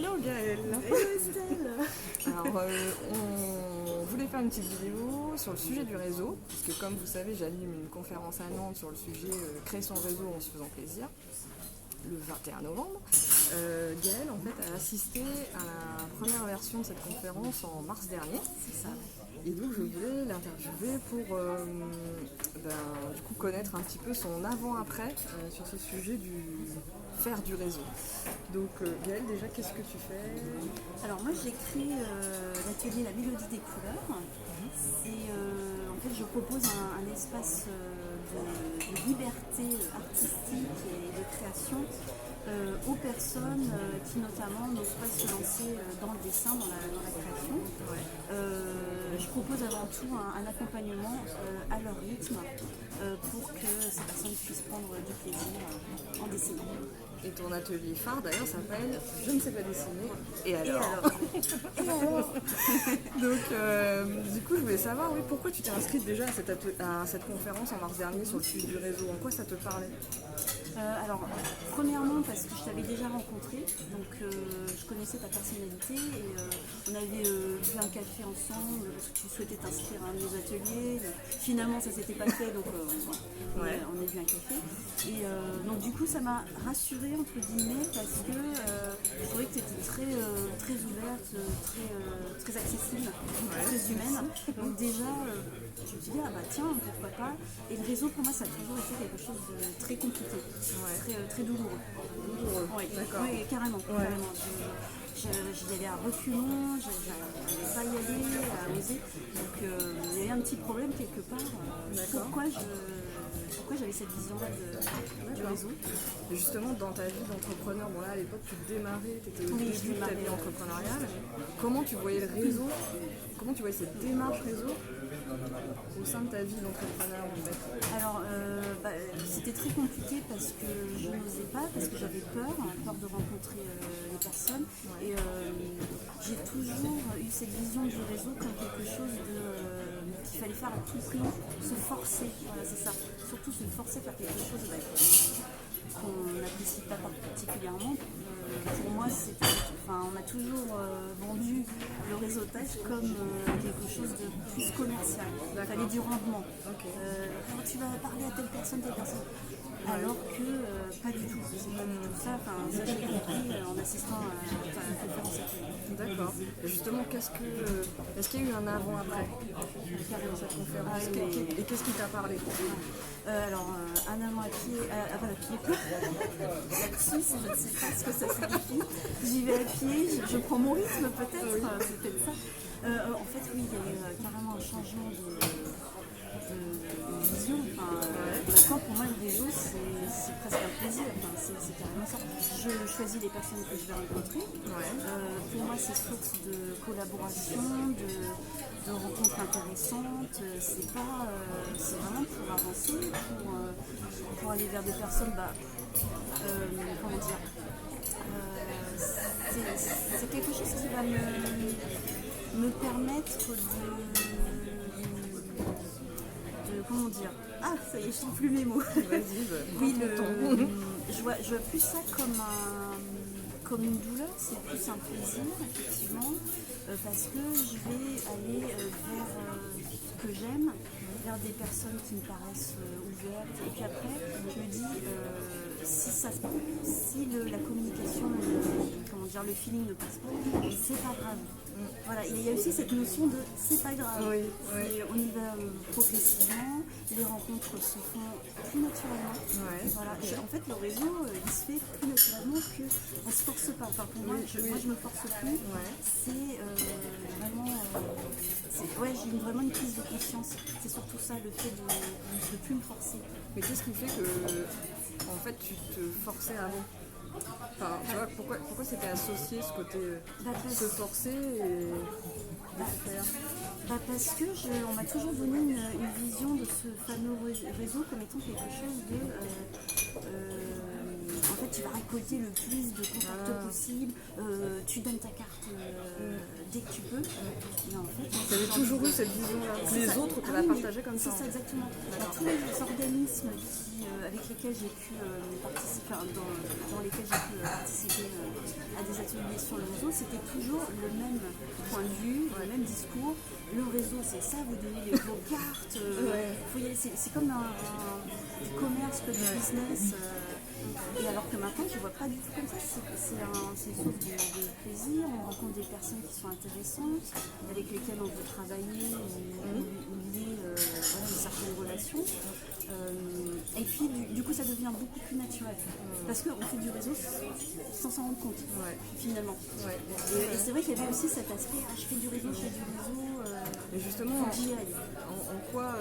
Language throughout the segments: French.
Hello Gaëlle. Hello Estelle. Alors, on voulait faire une petite vidéo sur le sujet du réseau, parce que comme vous savez, j'anime une conférence à Nantes sur le sujet créer son réseau en se faisant plaisir, le 21 novembre. Gaëlle, en fait, a assisté à la première version de cette conférence en mars dernier. C'est ça. Et donc, je voulais l'interviewer pour du coup, connaître un petit peu son avant-après sur ce sujet du faire du réseau. Donc, Gaëlle, déjà, qu'est-ce que tu fais ? Alors moi j'ai créé l'atelier La Mélodie des couleurs. Et en fait je propose un espace de liberté artistique et de création aux personnes qui notamment n'osent pas se lancer dans le dessin, dans la création. Je propose avant tout un accompagnement à leur rythme pour que ces personnes puissent prendre du plaisir en dessinant. Et ton atelier phare d'ailleurs s'appelle Je ne sais pas dessiner. Et alors, Et alors Donc du coup je voulais savoir pourquoi tu t'es inscrite déjà à cette conférence en mars dernier sur le sujet du réseau. En quoi ça te parlait ? Alors, premièrement parce que je t'avais déjà rencontré, donc je connaissais ta personnalité et on avait bu un café ensemble parce que tu souhaitais t'inscrire à un de nos ateliers. Finalement, ça s'était pas fait, donc on a bu un café. Et donc du coup, ça m'a rassurée entre guillemets parce que je trouvais que tu étais très ouverte, très accessible, très humaine. Donc déjà, je me suis dit ah bah tiens, pourquoi pas. Et le réseau pour moi, ça a toujours été quelque chose de très compliqué. Très douloureux. Oui, d'accord. Oui, carrément. J'y allais à reculons, j'arrivais pas à y aller, à oser. Donc il y avait un petit problème quelque part. Pourquoi j'avais cette vision-là du réseau. Et justement, dans ta vie d'entrepreneur, bon là à l'époque tu démarrais, tu étais au début de ta vie entrepreneuriale. Comment tu voyais le réseau ? Comment tu voyais cette démarche réseau au sein de ta vie d'entrepreneur en fait ? Alors, c'était très compliqué parce que je n'osais pas, parce que j'avais peur de rencontrer les personnes. Et j'ai toujours eu cette vision du réseau comme quelque chose qu'il fallait faire à tout prix, se forcer. Voilà, c'est ça. Surtout se forcer à faire quelque chose qu'on n'apprécie pas particulièrement. Pour moi, on m'a toujours vendu le réseautage comme quelque chose de plus commercial. Il fallait du rendement. Quand tu vas parler à telle personne. Alors que pas du tout. C'est pas du tout ça. Ça j'ai compris en assistant à la conférence. D'accord. Et justement, est-ce qu'il y a eu un avant-après dans cette conférence ? Et qu'est-ce qui t'a parlé ? Alors, un avant à pied là-dessus, je ne sais pas ce que ça signifie. J'y vais à pied, je prends mon rythme peut-être, c'est peut-être ça. En fait, oui, il y a eu carrément un changement de vision. Maintenant, pour moi, le réseau, c'est presque un plaisir. C'est carrément ça. Je choisis les personnes que je vais rencontrer. Pour moi, c'est source de collaboration, de rencontres intéressantes. C'est vraiment pour avancer, pour aller vers des personnes. Comment dire c'est quelque chose qui va me permettre de comment dire. Ah, ça y est, je trouve plus mes mots. Vas-y, je vois plus ça comme une douleur, c'est plus un plaisir, effectivement, parce que je vais aller vers ce que j'aime, vers des personnes qui me paraissent ouvertes. Et puis après, je me dis, si la communication, le feeling ne passe pas, c'est pas grave. Voilà, il y a aussi cette notion de c'est pas grave. On y va progressivement, les rencontres se font plus naturellement. Voilà. Et en fait, le réseau, il se fait plus naturellement qu'on se force pas. Pour moi, je me force plus. C'est vraiment. J'ai vraiment une prise de conscience. C'est surtout ça, le fait de ne plus me forcer. Mais qu'est-ce qui fait que en fait, tu te forçais avant ? Tu vois, pourquoi c'était associé ce côté se forcer et de faire ? Parce que on m'a toujours donné une vision de ce fameux réseau comme étant quelque chose de... en fait tu vas récolter le plus de contacts possible, tu donnes ta carte dès que tu peux. Mais en fait, tu avais toujours eu cette vision-là. Les autres, tu l'as partagé comme ça. C'est ça, exactement. Tous les organismes avec lesquels j'ai pu participer, dans lesquels j'ai pu participer à des ateliers sur le réseau, c'était toujours le même point de vue, le même discours. Le réseau, c'est ça, vous donnez vos cartes. C'est comme du commerce, que du business. Et alors que maintenant, je ne vois pas du tout comme ça. C'est une source de plaisir. On rencontre des personnes qui sont intéressantes, avec lesquelles on veut travailler ou lier une certaine relation. Et puis, du coup, ça devient beaucoup plus naturel. Parce qu'on fait du réseau sans s'en rendre compte, finalement. Et c'est vrai qu'il y avait aussi cet aspect, je fais du réseau, mais justement, en quoi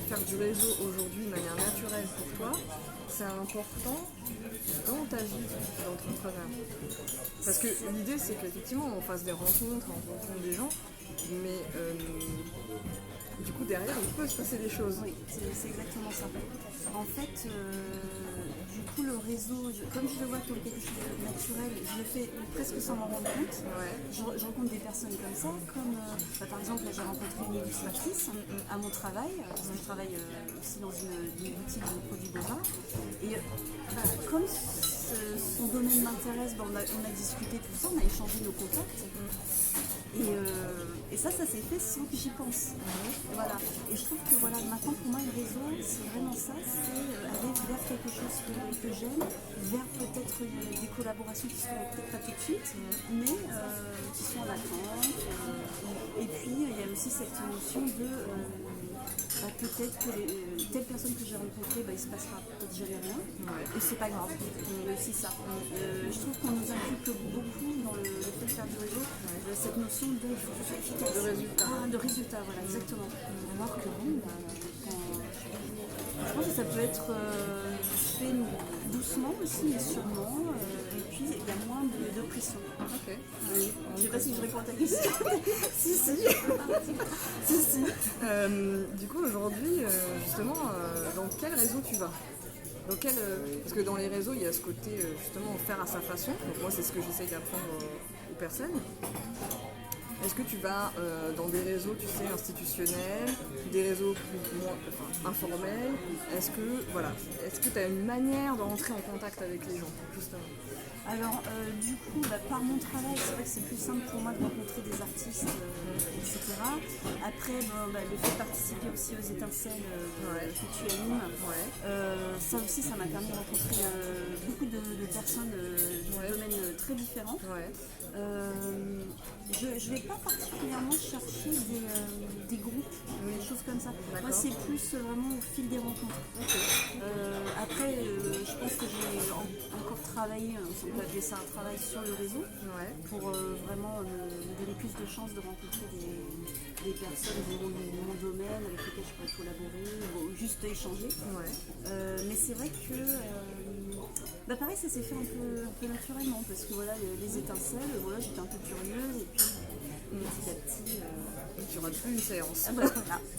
faire du réseau aujourd'hui de manière naturelle pour toi, c'est important dans ta vie d'entrepreneur? Parce que l'idée, c'est qu'effectivement, on fasse des rencontres, on rencontre des gens, mais du coup, derrière, il peut se passer des choses. Oui, c'est exactement ça. En fait, du coup, le réseau, comme je le vois comme quelque chose de naturel, je le fais presque sans m'en rendre compte. Je rencontre des personnes comme ça, comme par exemple, là, j'ai rencontré une illustratrice à mon travail, parce que je travaille aussi dans une boutique de produits bovins. Et comme son domaine m'intéresse, on a discuté tout ça, on a échangé nos contacts. Et ça s'est fait sans que j'y pense. Voilà. Et je trouve que maintenant pour moi le réseau, c'est vraiment ça, c'est aller vers quelque chose que j'aime, vers peut-être des collaborations qui ne seront peut-être pas tout de suite, mais qui sont en attente. Et puis il y a aussi cette notion de peut-être que telle personne que j'ai rencontrée, il se passera peut-être jamais rien, et c'est pas grave. C'est ça. Je trouve qu'on nous inculque beaucoup dans le fait de faire du réseau, cette notion de il faut que ce soit efficace. De résultat, voilà, exactement. Alors que bon, je pense que ça peut être fait doucement aussi, mais sûrement, et puis il y a moins de pression. Ok. Oui. Je sais pas si je réponds à ta question. si. Du coup, aujourd'hui, justement, dans quel réseau tu vas? Parce que dans les réseaux, il y a ce côté, justement, faire à sa façon. Donc moi, c'est ce que j'essaye d'apprendre aux personnes. Est-ce que tu vas dans des réseaux, tu sais, institutionnels, des réseaux moins informels? Est-ce que tu as une manière d'entrer en contact avec les gens, justement? Alors, du coup, par mon travail, c'est vrai que c'est plus simple pour moi de rencontrer des artistes, etc. Après, le fait de participer aussi aux étincelles que tu animes, ça aussi, ça m'a permis de rencontrer beaucoup de personnes de domaines très différents. Je ne vais pas particulièrement chercher des groupes, des choses comme ça. Moi, c'est plus vraiment au fil des rencontres. Après, je pense que j'ai encore travaillé, on peut appeler ça un travail sur le réseau, pour vraiment me donner plus de chances de rencontrer des personnes de mon domaine avec lesquelles je pourrais collaborer ou juste échanger. Mais c'est vrai que pareil, ça s'est fait un peu naturellement parce que les étincelles, j'étais un peu curieuse et puis petit à petit. Tu auras plus une séance. Voilà,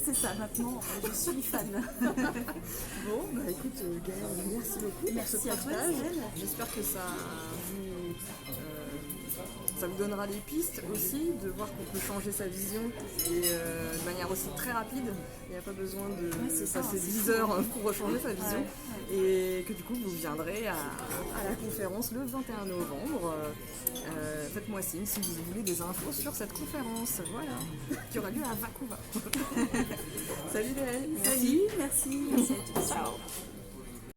c'est ça, maintenant je suis fan. Bon, écoute Gaëlle, merci beaucoup pour ce partage. J'espère que ça vous donnera des pistes aussi, de voir qu'on peut changer sa vision et de manière aussi très rapide. Il n'y a pas besoin de passer 10 heures pour changer sa vision. Et que du coup vous viendrez à la conférence le 21 novembre. Faites-moi signe si vous voulez des infos sur cette conférence. Voilà, qui aura lieu à Vancouver. Salut Gaëlle. Merci à tous. Ciao.